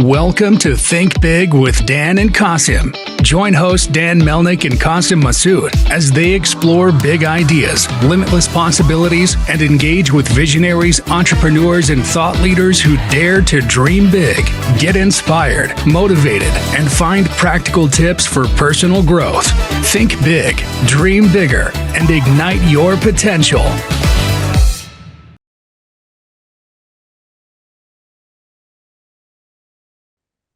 Welcome to Think Big with Dan and Qasim. Join hosts Dan Melnick and Qasim Masood as they explore big ideas, limitless possibilities, and engage with visionaries, entrepreneurs, and thought leaders who dare to dream big, get inspired, motivated, and find practical tips for personal growth. Think big, dream bigger, and ignite your potential.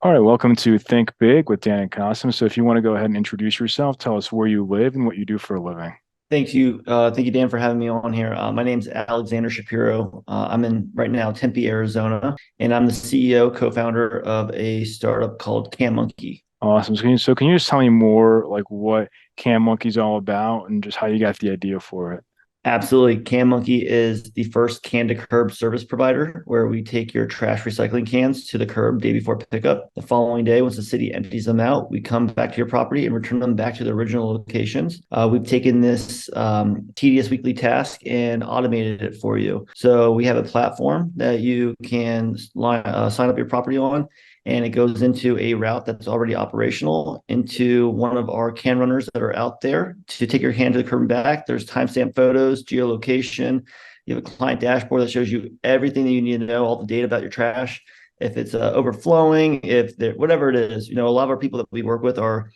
All right, welcome to Think Big with Dan and Qasim. So if you want to go ahead and introduce yourself, tell us where you live and what you do for a living. Thank you. Thank you, Dan, for having me on here. My name's Alexander Shapiro. I'm in right now Tempe, Arizona, and I'm the CEO, co-founder of a startup called CamMonkey. Awesome. So can you just tell me more like what Cam Monkey's all about and just how you got the idea for it? Absolutely. CamMonkey is the first can-to-curb service provider where we take your trash recycling cans to the curb day before pickup. The following day, once the city empties them out, we come back to your property and return them back to the original locations. We've taken this tedious weekly task and automated it for you. So we have a platform that you can sign up your property on, and it goes into a route that's already operational into one of our can runners that are out there to take your can to the curb and back. There's timestamp photos, geolocation. You have a client dashboard that shows you everything that you need to know, all the data about your trash. If it's overflowing, whatever it is, a lot of our people that we work with are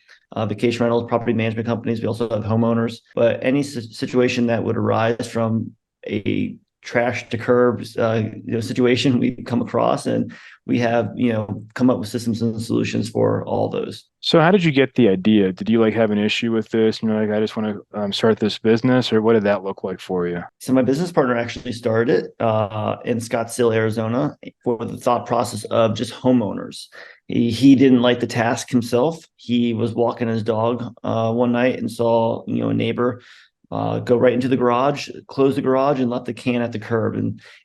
vacation rentals, property management companies. We also have homeowners, but any situation that would arise from a trash to curb situation we come across, and we have come up with systems and solutions for all those. So how did you get the idea? Did you have an issue with this? I just want to start this business, or what did that look like for you? So my business partner actually started it in Scottsdale, Arizona, for the thought process of just homeowners. He didn't like the task himself. He was walking his dog one night and saw a neighbor go right into the garage, close the garage, and left the can at the curb.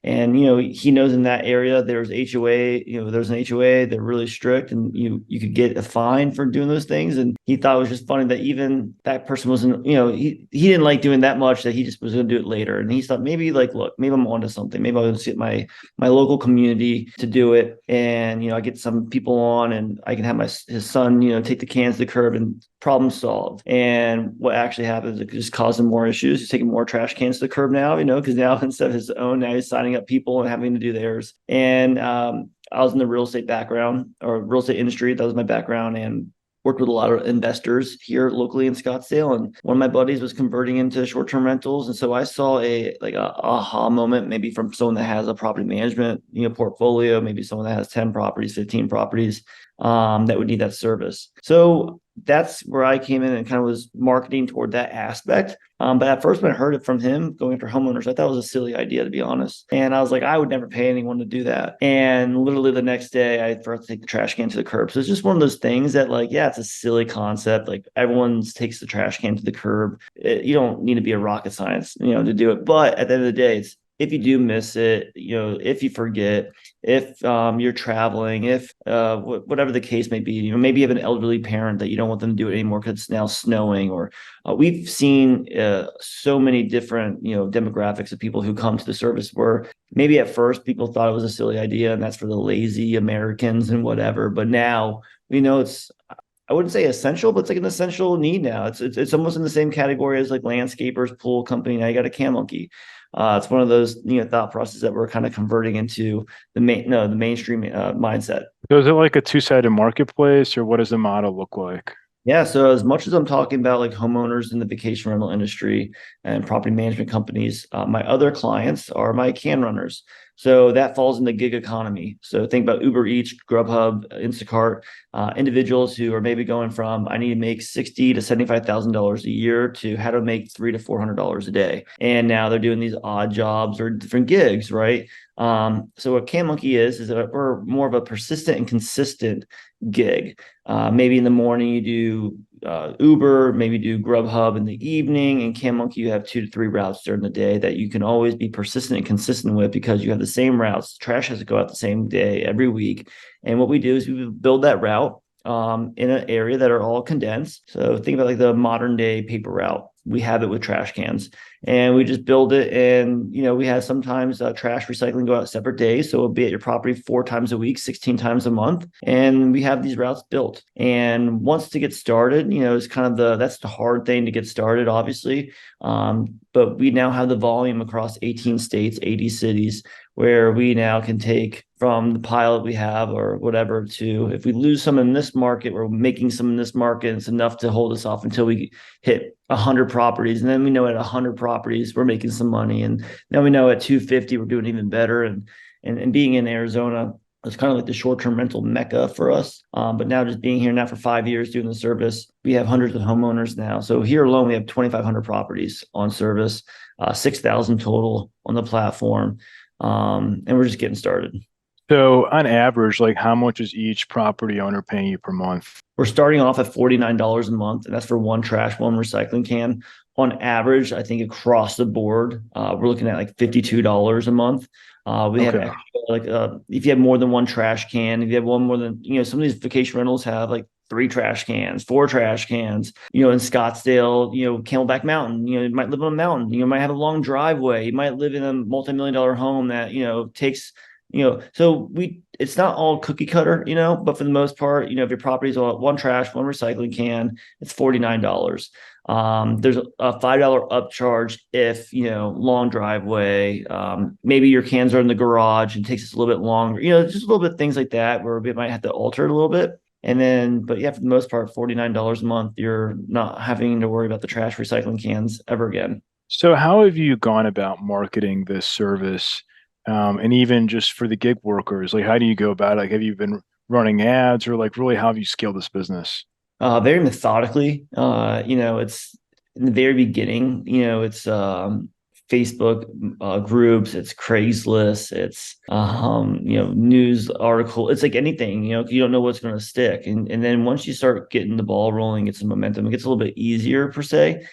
And he knows in that area there's HOA. There's an HOA. They're really strict, and you could get a fine for doing those things. And he thought it was just funny that even that person wasn't. He didn't like doing that much, that he just was going to do it later. And he thought maybe look, maybe I'm onto something. Maybe I'll just get my local community to do it, and I get some people on, and I can have his son take the cans to the curb, and problem solved. And what actually happens, it just caused him more issues. He's taking more trash cans to the curb now, because now instead of his own, now he's signing up people and having to do theirs. And I was in the real estate background, or real estate industry. That was my background, and worked with a lot of investors here locally in Scottsdale. And one of my buddies was converting into short-term rentals. And so I saw a aha moment, maybe from someone that has a property management, portfolio, maybe someone that has 10 properties, 15 properties, that would need that service. So that's where I came in and kind of was marketing toward that aspect. But at first, when I heard it from him going after homeowners, I thought it was a silly idea, to be honest. And I was like, I would never pay anyone to do that. And literally the next day, I forgot to take the trash can to the curb. So it's just one of those things that, it's a silly concept. Everyone takes the trash can to the curb. You don't need to be a rocket science, to do it. But at the end of the day, if you do miss it, if you forget, if you're traveling, if whatever the case may be, maybe you have an elderly parent that you don't want them to do it anymore because it's now snowing, or we've seen so many different, demographics of people who come to the service where maybe at first people thought it was a silly idea and that's for the lazy Americans and whatever. But now it's, I wouldn't say essential, but it's an essential need now. It's almost in the same category as landscapers, pool company. Now you got a CamMonkey. It's one of those thought processes that we're kind of converting into the mainstream mindset. So is it like a two-sided marketplace, or what does the model look like? Yeah, so as much as I'm talking about homeowners in the vacation rental industry and property management companies, my other clients are my can runners. So that falls in the gig economy. So think about Uber Eats, Grubhub, Instacart, individuals who are maybe going from I need to make $60,000 to $75,000 a year to how to make $300 to $400 a day. And now they're doing these odd jobs or different gigs, right? So what CamMonkey is that we're more of a persistent and consistent gig. Maybe in the morning you do Uber, maybe do Grubhub in the evening, and CamMonkey you have 2 to 3 routes during the day that you can always be persistent and consistent with, because you have the same routes. Trash has to go out the same day every week. And what we do is we build that route in an area that are all condensed. So think about the modern day paper route. We have it with trash cans. and we just build it. And we have sometimes trash recycling go out separate days, so it'll be at your property 4 times a week, 16 times a month, and we have these routes built. And once to get started, it's kind of that's the hard thing to get started, obviously. But we now have the volume across 18 states, 80 cities, where we now can take from the pilot we have or whatever to, if we lose some in this market, we're making some in this market. It's enough to hold us off until we hit 100 properties. And then we know at 100 properties, we're making some money. And then we know at 250, we're doing even better. And being in Arizona, it's kind of like the short-term rental mecca for us. But now just being here now for 5 years doing the service, we have hundreds of homeowners now. So here alone, we have 2,500 properties on service, 6,000 total on the platform. And we're just getting started. So on average, like how much is each property owner paying you per month? We're starting off at $49 a month, and that's for one trash, one recycling can. On average, I think across the board, we're looking at like $52 a month. We have Okay. extra, if you have more than one trash can, if you have one more than, some of these vacation rentals have like 3 trash cans, 4 trash cans, in Scottsdale, Camelback Mountain, you might live on a mountain, you might have a long driveway, you might live in a multi-million-dollar home that, takes, it's not all cookie cutter, but for the most part, if your property is all one trash, one recycling can, it's $49. There's a $5 upcharge if, long driveway, maybe your cans are in the garage and it takes us a little bit longer, just a little bit things like that where we might have to alter it a little bit. And then, but yeah, for the most part, $49 a month, you're not having to worry about the trash recycling cans ever again. So how have you gone about marketing this service? And even just for the gig workers, like how do you go about it? Like, have you been running ads or like really how have you scaled this business? Very methodically. It's in the very beginning, it's Facebook groups, it's Craigslist, it's news article. It's like anything, you don't know what's going to stick. And then once you start getting the ball rolling, get some momentum, it gets a little bit easier per se.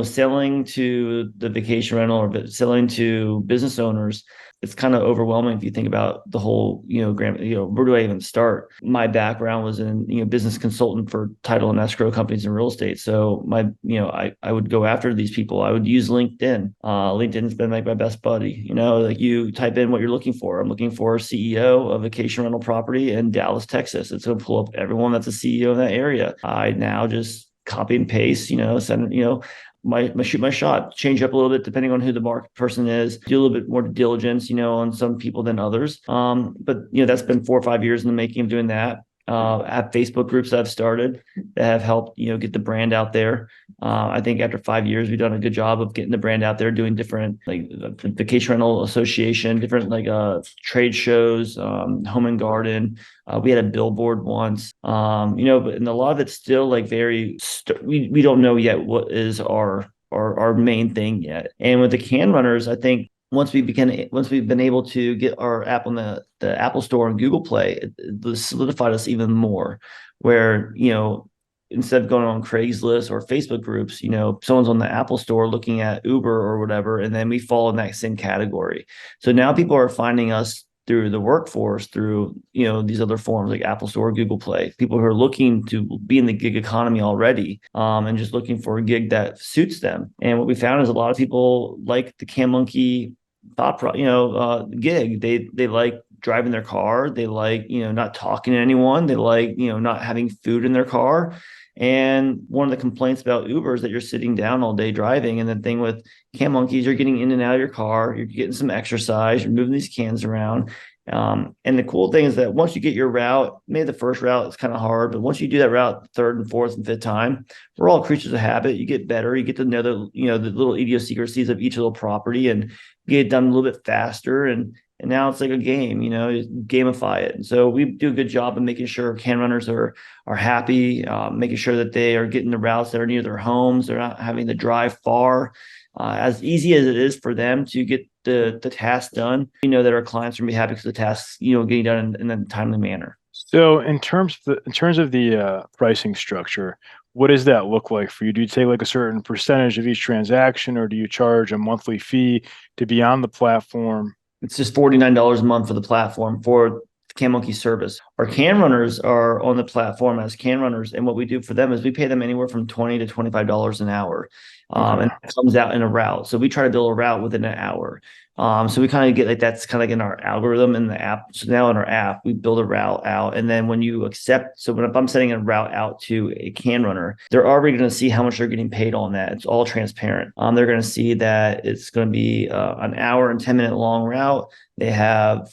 Selling to the vacation rental or selling to business owners, it's kind of overwhelming if you think about the whole, where do I even start? My background was in, business consultant for title and escrow companies and real estate. So I would go after these people. I would use LinkedIn. LinkedIn's been like my best buddy. Like you type in what you're looking for. I'm looking for a CEO of vacation rental property in Dallas, Texas. It's going to pull up everyone that's a CEO in that area. I now just copy and paste, send, my shoot my shot, change up a little bit depending on who the market person is, do a little bit more diligence, on some people than others. But that's been 4 or 5 years in the making of doing that. I have Facebook groups that I've started that have helped, get the brand out there. I think after 5 years, we've done a good job of getting the brand out there, doing different like the Vacation Rental Association, different like trade shows, home and garden. We had a billboard once, and a lot of it's still like we don't know yet what is our main thing yet. And with the can runners, I think once we've been able to get our app on the Apple Store and Google Play, it solidified us even more. Where instead of going on Craigslist or Facebook groups, someone's on the Apple Store looking at Uber or whatever, and then we fall in that same category. So now people are finding us through the workforce, through these other forms like Apple Store, Google Play. People who are looking to be in the gig economy already, and just looking for a gig that suits them. And what we found is a lot of people like the Cam Monkey gig. They like driving their car. They like not talking to anyone. They like not having food in their car. And one of the complaints about Uber is that you're sitting down all day driving. And the thing with Cam Monkeys, you're getting in and out of your car, you're getting some exercise, you're moving these cans around. And the cool thing is that once you get your route, maybe the first route is kind of hard, but once you do that route third and fourth and fifth time, we're all creatures of habit. You get better, you get to know the little idiosyncrasies of each little property and get it done a little bit faster. And now it's like a game, you gamify it. And so we do a good job of making sure can runners are happy, making sure that they are getting the routes that are near their homes. They're not having to drive far. As easy as it is for them to get the task done, that our clients are going to be happy because the tasks, getting done in a timely manner. So in terms of the pricing structure, what does that look like for you? Do you take like a certain percentage of each transaction, or do you charge a monthly fee to be on the platform? It's just $49 a month for the platform. For Can Monkey service. Our can runners are on the platform as can runners, and what we do for them is we pay them anywhere from $20 to $25 an hour, and it comes out in a route. So we try to build a route within an hour. So we kind of get like that's kind of like in our algorithm in the app. So now in our app, we build a route out, and then when you accept, so if I'm sending a route out to a can runner, they're already going to see how much they're getting paid on that. It's all transparent. They're going to see that it's going to be an hour and 10-minute long route. They have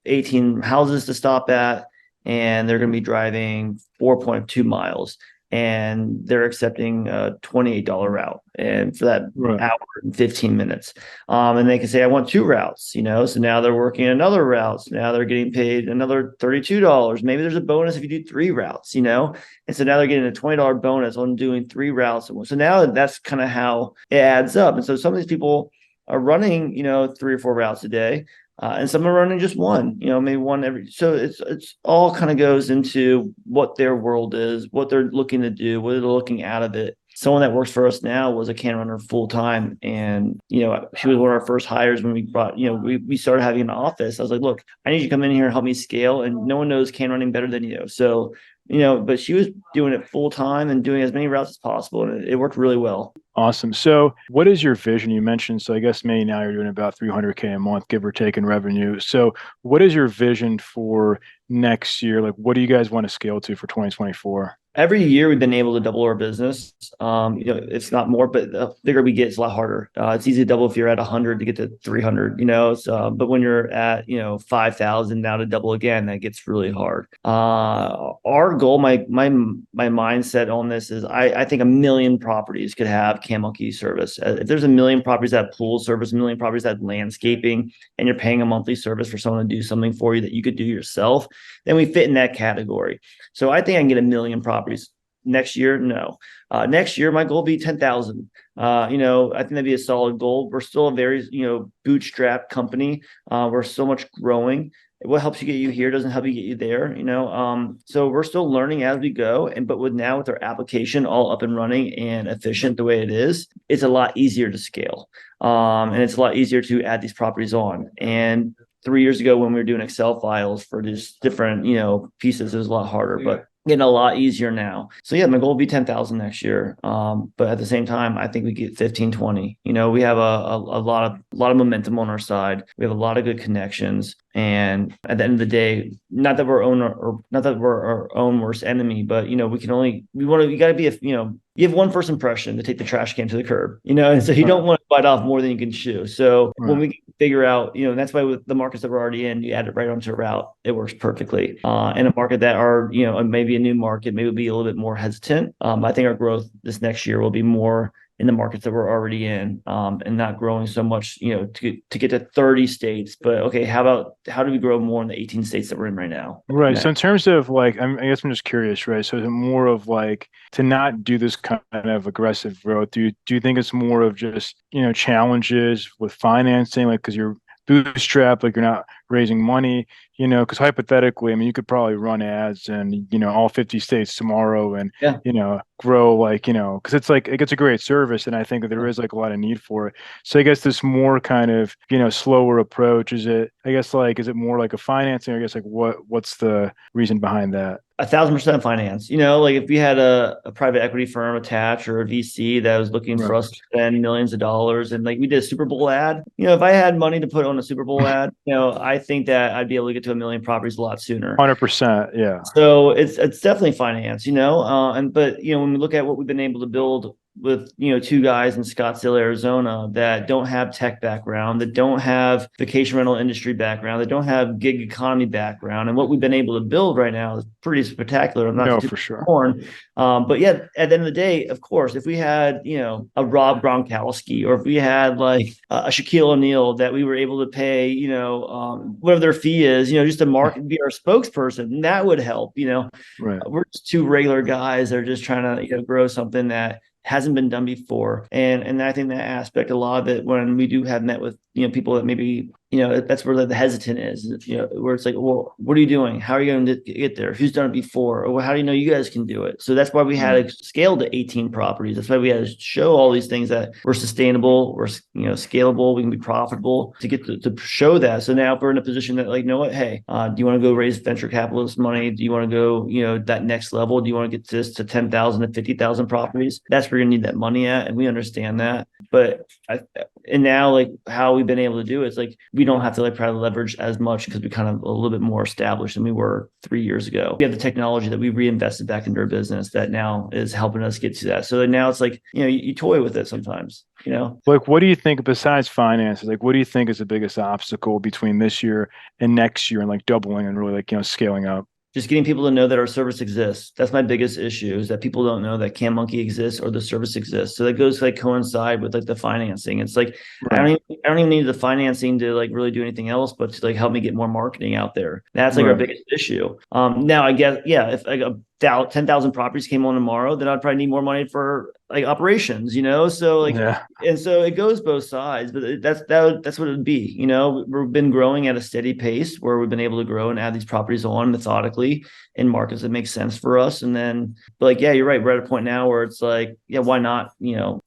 18 houses to stop at, and they're going to be driving 4.2 miles. And they're accepting a $28 route, and for that hour and 15 minutes. And they can say, I want 2 routes, so now they're working another route. So now they're getting paid another $32. Maybe there's a bonus if you do 3 routes, and so now they're getting a $20 bonus on doing 3 routes. So now that's kind of how it adds up. And so some of these people are running, 3 or 4 routes a day. And some are running just one, maybe one every. So it's all kind of goes into what their world is, what they're looking to do, what they're looking out of it. Someone that works for us now was a can runner full time, and she was one of our first hires when we brought. We started having an office. I was like, look, I need you to come in here and help me scale, and no one knows can running better than you. So but she was doing it full time and doing as many routes as possible, and it worked really well. Awesome. So what is your vision? You mentioned, so I guess maybe now you're doing about 300K a month, give or take, in revenue. So what is your vision for next year? Like, what do you guys want to scale to for 2024? Every year we've been able to double our business. It's not more, but the bigger we get, it's a lot harder. It's easy to double if you're at 100 to get to 300, but when you're at, 5,000 now to double again, that gets really hard. Our goal, my mindset on this is I think 1 million properties could have Can Monkey service. If there's 1 million properties that have pool service, 1 million properties that have landscaping, and you're paying a monthly service for someone to do something for you that you could do yourself, then we fit in that category. So I think I can get 1 million properties. Next year, no. Next year, my goal will be 10,000. I think that'd be a solid goal. We're still a very, bootstrap company. We're so much growing. What helps you get you here doesn't help you get you there, So we're still learning as we go. But with our application all up and running and efficient the way it is, it's a lot easier to scale. And it's a lot easier to add these properties on. And 3 years ago, when we were doing Excel files for these different, pieces, it was a lot harder, but getting a lot easier now. So yeah, my goal will be 10,000 next year. But at the same time, I think we get 15, 20. We have a lot of momentum on our side. We have a lot of good connections. And at the end of the day, not that we're our own worst enemy, but you got to be you have one first impression to take the trash can to the curb, and so you don't want to bite off more than you can chew. So when we figure out, and that's why with the markets that we're already in, you add it right onto a route, it works perfectly. In a market that are, maybe a new market, maybe we'll be a little bit more hesitant. I think our growth this next year will be more in the markets that we're already in, and not growing so much, to get to 30 states. But okay, how do we grow more in the 18 states that we're in right now? Right. So in terms of I guess I'm just curious, right? So is it more of to not do this kind of aggressive growth? Do you think it's more of just, challenges with financing, because you're bootstrapped, you're not raising money, because hypothetically, you could probably run ads in, all 50 states tomorrow and, grow because it's a great service. And I think that there is a lot of need for it. So I guess this more kind of, slower approach, is it more like a financing? I guess what's the reason behind that? 1,000% finance. If we had a private equity firm attached or a VC that was looking for us to spend millions of dollars, and we did a Super Bowl ad, if I had money to put on a Super Bowl ad, I think that I'd be able to get to 1 million properties a lot sooner. 100%, yeah. So it's definitely finance, but when we look at what we've been able to build with 2 guys in Scottsdale, Arizona, that don't have tech background, that don't have vacation rental industry background, that don't have gig economy background, and what we've been able to build right now is pretty spectacular. I'm not for sure. But yeah, at the end of the day, of course, if we had a Rob Gronkowski, or if we had a Shaquille O'Neal that we were able to pay whatever their fee is, just to be our spokesperson, that would help. Right. We're just 2 regular guys that are just trying to grow something that hasn't been done before. And I think that aspect, a lot of it, when we do have met with, people that maybe that's where the hesitant is, where it's like, well, what are you doing? How are you going to get there? Who's done it before? Or how do you know you guys can do it? So that's why we had to scale to 18 properties. That's why we had to show all these things that we're sustainable, we're, scalable, we can be profitable to get to show that. So now if we're in a position that like, you know what, hey, do you want to go raise venture capitalist money? Do you want to go, that next level? Do you want to get this to 10,000 to 50,000 properties? That's where you need that money at. And we understand that. But and now like how we've been able to do it is like we don't have to like try to leverage as much because we kind of a little bit more established than we were 3 years ago. We have the technology that we reinvested back into our business that now is helping us get to that. So now it's like, you toy with it sometimes, Like, what do you think besides finances? Like, what do you think is the biggest obstacle between this year and next year and like doubling and really like, scaling up? Just getting people to know that our service exists. That's my biggest issue, is that people don't know that CanMonkey exists or the service exists. So that goes to like coincide with like the financing. It's like, Right. I don't even need the financing to like really do anything else, but to like help me get more marketing out there. That's like our biggest issue. Now I guess, yeah, if like 10,000 properties came on tomorrow, then I'd probably need more money for like operations, so like, Yeah. and so it goes both sides, but that's what it would be. We've been growing at a steady pace where we've been able to grow and add these properties on methodically in markets that make sense for us. And then, but like, yeah, you're right. We're at a point now where it's like, yeah, why not,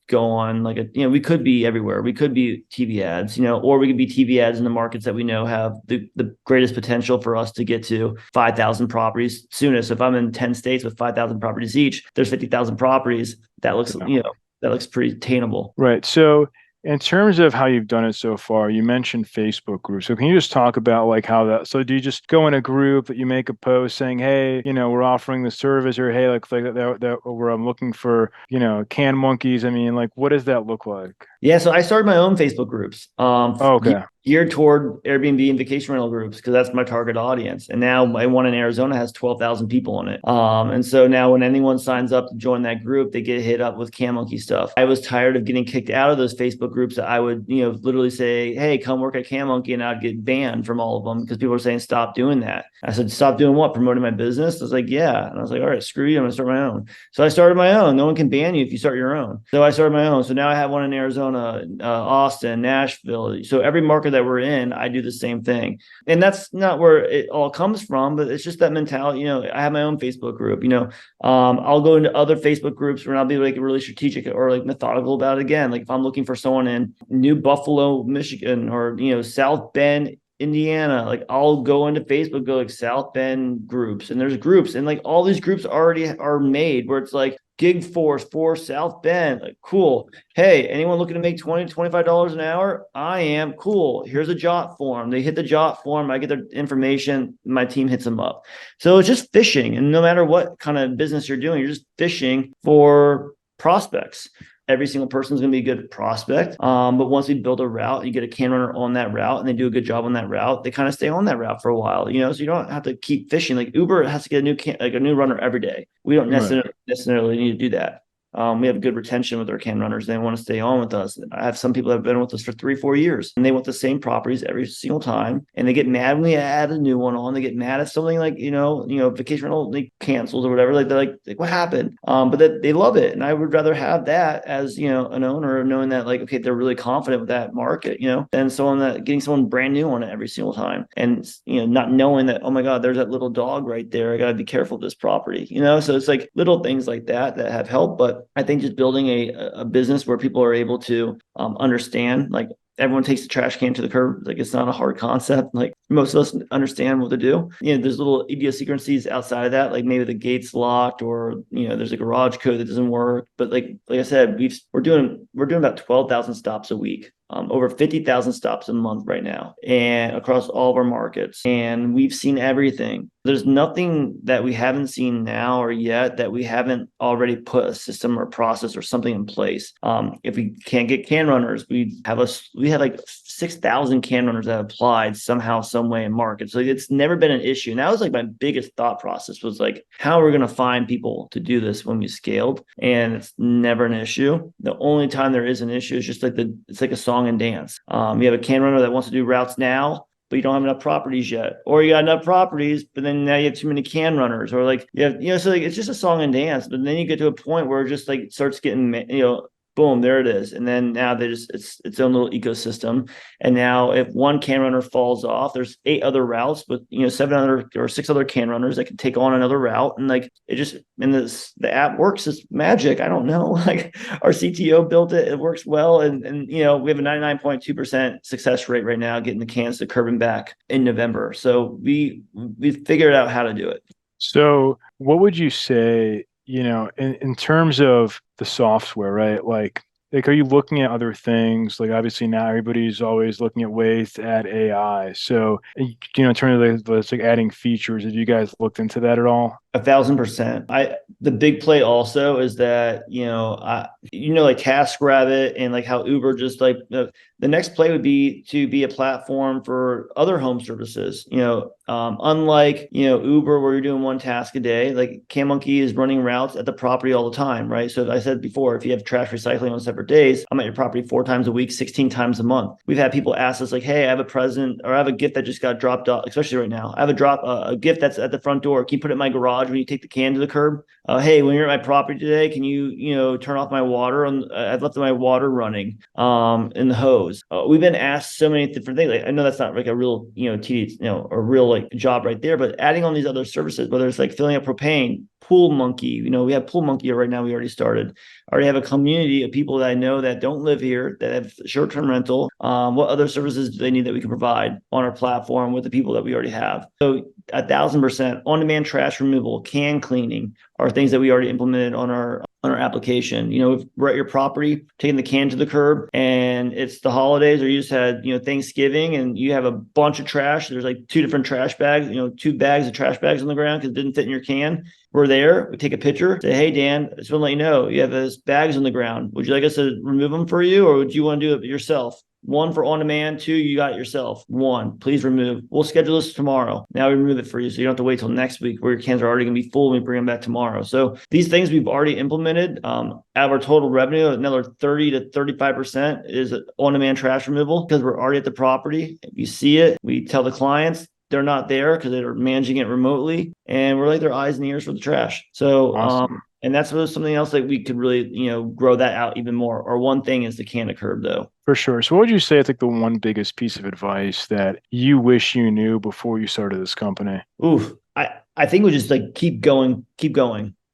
go on like we could be everywhere. We could be TV ads, or we could be TV ads in the markets that we know have the greatest potential for us to get to 5,000 properties soonest. If I'm in 10 states with 5,000 properties each, there's 50,000 properties. That looks, that looks pretty attainable. Right. So in terms of how you've done it so far, you mentioned Facebook groups. So can you just talk about like how that, so do you just go in a group that you make a post saying, hey, we're offering the service, or hey, like that where I'm looking for, can monkeys? I mean, like, what does that look like? Yeah, so I started my own Facebook groups, Oh, okay. geared toward Airbnb and vacation rental groups because that's my target audience. And now my one in Arizona has 12,000 people in it. And so now when anyone signs up to join that group, they get hit up with CanMonkey stuff. I was tired of getting kicked out of those Facebook groups that I would, literally say, hey, come work at CanMonkey, and I'd get banned from all of them because people were saying, stop doing that. I said, stop doing what? Promoting my business? I was like, yeah. And I was like, all right, screw you. I'm gonna start my own. So I started my own. No one can ban you if you start your own. So I started my own. So now I have one in Arizona, Austin, Nashville. So every market that we're in, I do the same thing. And that's not where it all comes from, but it's just that mentality. I have my own Facebook group. I'll go into other Facebook groups where I'll be like really strategic or like methodical about it again. Like if I'm looking for someone in New Buffalo, Michigan, or South Bend, Indiana, like I'll go into Facebook, go like South Bend groups, and there's groups, and like all these groups already are made where it's like gig force for South Bend, like cool. Hey, anyone looking to make $20-$25 an hour? I am. Cool. Here's a jot form. They hit the jot form. I get their information. My team hits them up. So it's just fishing, and no matter what kind of business you're doing, you're just fishing for prospects. Every single person is going to be a good prospect. But once we build a route, you get a can runner on that route and they do a good job on that route, they kind of stay on that route for a while, so you don't have to keep fishing. Like Uber has to get a new runner every day. We don't necessarily need to do that. We have good retention with our can runners. They want to stay on with us. I have some people that have been with us for 3-4 years, and they want the same properties every single time. And they get mad when we add a new one on. They get mad if something like vacation rental like cancels or whatever. Like they're like what happened? But they love it, and I would rather have that as an owner, knowing that like okay, they're really confident with that market, than someone that getting someone brand new on it every single time, and not knowing that, oh my God, there's that little dog right there. I got to be careful of this property. So it's like little things like that have helped, but I think just building a business where people are able to understand, like everyone takes the trash can to the curb. Like it's not a hard concept. Like most of us understand what to do. There's little idiosyncrasies outside of that. Like maybe the gate's locked, or there's a garage code that doesn't work. But like I said, we're doing about 12,000 stops a week. Over 50,000 stops a month right now, and across all of our markets. And we've seen everything. There's nothing that we haven't seen now or yet that we haven't already put a system or process or something in place. If we can't get can runners, we have like 6,000 can runners that applied somehow, some way in markets. So it's never been an issue. And that was like my biggest thought process was like, how are we going to find people to do this when we scaled? And it's never an issue. The only time there is an issue is just like it's like a song and dance. You have a can runner that wants to do routes now, but you don't have enough properties yet, or you got enough properties, but then now you have too many can runners, or like you have, so like it's just a song and dance. But then you get to a point where it just like starts getting, boom, there it is. And then now it's its own little ecosystem. And now if one can runner falls off, there's 8 other routes, but 7 other or 6 other can runners that can take on another route. And like it just, and the app works. It's magic. I don't know. Like our CTO built it. It works well. And we have a 99.2% success rate right now getting the cans to curb and back in November. So we figured out how to do it. So what would you say, in terms of the software, right? Like, are you looking at other things? Like, obviously now everybody's always looking at ways to add AI. So, in terms of like adding features, have you guys looked into that at all? 1,000%. The big play also is that like TaskRabbit and like how Uber just like the next play would be to be a platform for other home services. Unlike Uber where you're doing one task a day, like CanMonkey is running routes at the property all the time, right? So as I said before, if you have trash recycling on separate days, I'm at your property 4 times a week, 16 times a month. We've had people ask us like, hey, I have a present or I have a gift that just got dropped off, especially right now. I have a gift that's at the front door. Can you put it in my garage when you take the can to the curb? Hey, when you're at my property today, can you turn off my water? I've left my water running in the hose. We've been asked so many different things. Like, I know that's not like a real tedious a real like job right there, but adding on these other services, whether it's like filling up propane, Pool Monkey, we have Pool Monkey right now. We already started. I already have a community of people that I know that don't live here that have short-term rental. What other services do they need that we can provide on our platform with the people that we already have? So 1,000% on-demand trash removal, can cleaning are things that we already implemented on our application. If we're at your property, taking the can to the curb and it's the holidays or you just had, Thanksgiving and you have a bunch of trash. There's like 2 different trash bags, 2 bags of trash bags on the ground because it didn't fit in your can. We're there. We take a picture. Say, hey, Dan, I just want to let you know you have those bags on the ground. Would you like us to remove them for you or would you want to do it yourself? 1 for on demand, 2, you got it yourself. 1, please remove. We'll schedule this tomorrow. Now we remove it for you. So you don't have to wait till next week where your cans are already going to be full and we bring them back tomorrow. So these things we've already implemented. Out of our total revenue, another 30 to 35% is on demand trash removal because we're already at the property. If you see it, we tell the clients, they're not there because they're managing it remotely. And we're like their eyes and ears for the trash. So, Awesome. And that's something else that we could really, grow that out even more. Or one thing is the can to curb though. For sure. So what would you say is like the one biggest piece of advice that you wish you knew before you started this company? Oof. I think we just like keep going.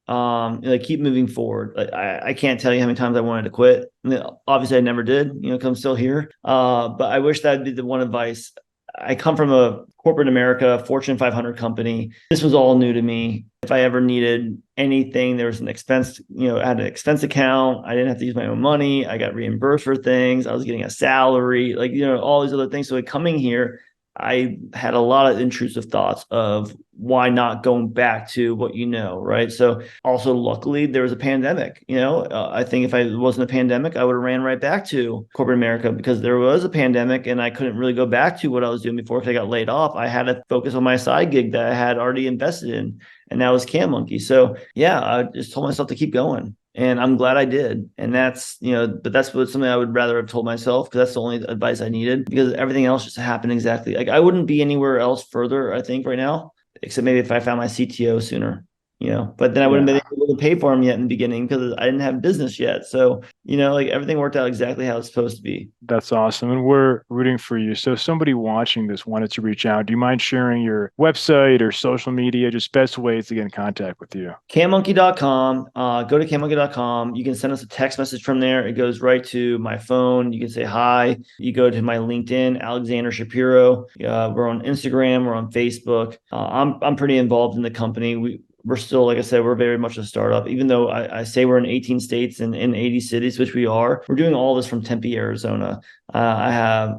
Like keep moving forward. Like I can't tell you how many times I wanted to quit. I mean, obviously I never did, because I'm still here. But I wish that'd be the one advice. I come from a corporate America, Fortune 500 company. This was all new to me. If I ever needed anything, there was an expense, I had an expense account. I didn't have to use my own money. I got reimbursed for things. I was getting a salary, like, all these other things. So coming here, I had a lot of intrusive thoughts of why not going back to what right? So also, luckily, there was a pandemic. I think if I wasn't a pandemic, I would have ran right back to corporate America because there was a pandemic and I couldn't really go back to what I was doing before because I got laid off. I had to focus on my side gig that I had already invested in, and that was CanMonkey. So yeah, I just told myself to keep going. And I'm glad I did. And that's, but that's something I would rather have told myself because that's the only advice I needed because everything else just happened exactly. Like I wouldn't be anywhere else further, I think, right now, except maybe if I found my CTO sooner, but then I wouldn't have been able to pay for him yet in the beginning because I didn't have business yet. So, like everything worked out exactly how it's supposed to be. That's awesome. And we're rooting for you. So if somebody watching this wanted to reach out, do you mind sharing your website or social media, just best ways to get in contact with you? CanMonkey.com. Go to CanMonkey.com. You can send us a text message from there. It goes right to my phone. You can say hi. You go to my LinkedIn, Alexander Shapiro. We're on Instagram. We're on Facebook. I'm pretty involved in the company. We're still, like I said, we're very much a startup, even though I say we're in 18 states and in 80 cities, which we are. We're doing all this from Tempe, Arizona. I have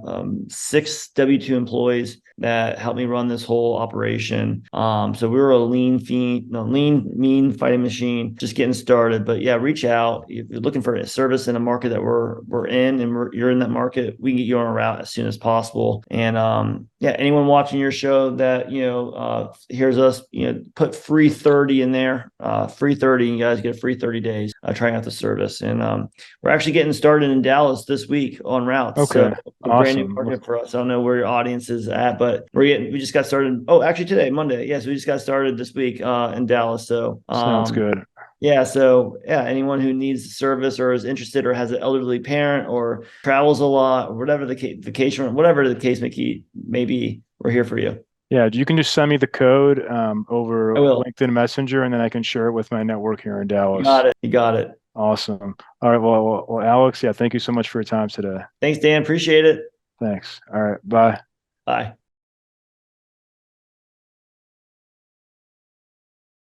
6 W-2 employees that help me run this whole operation. So we're a lean, mean fighting machine, just getting started. But yeah, reach out if you're looking for a service in a market that we're in, and you're in that market. We can get you on a route as soon as possible. And yeah, anyone watching your show that hears us, put free 30 in there, free 30. You guys get a free 30 days trying out the service. And we're actually getting started in Dallas this week on routes. Okay, so a awesome. Brand new market for us. I don't know where your audience is at, but we just got started. Oh, actually today, Monday. Yes, we just got started this week in Dallas. So sounds good. Yeah. So yeah, anyone who needs service or is interested or has an elderly parent or travels a lot or whatever the vacation, whatever the case may be, we're here for you. Yeah, you can just send me the code I over will. LinkedIn Messenger, and then I can share it with my network here in You Dallas. got it. You got it. Awesome. All right. Well, Alex, yeah, thank you so much for your time today. Thanks, Dan. Appreciate it. Thanks. All right. Bye. Bye.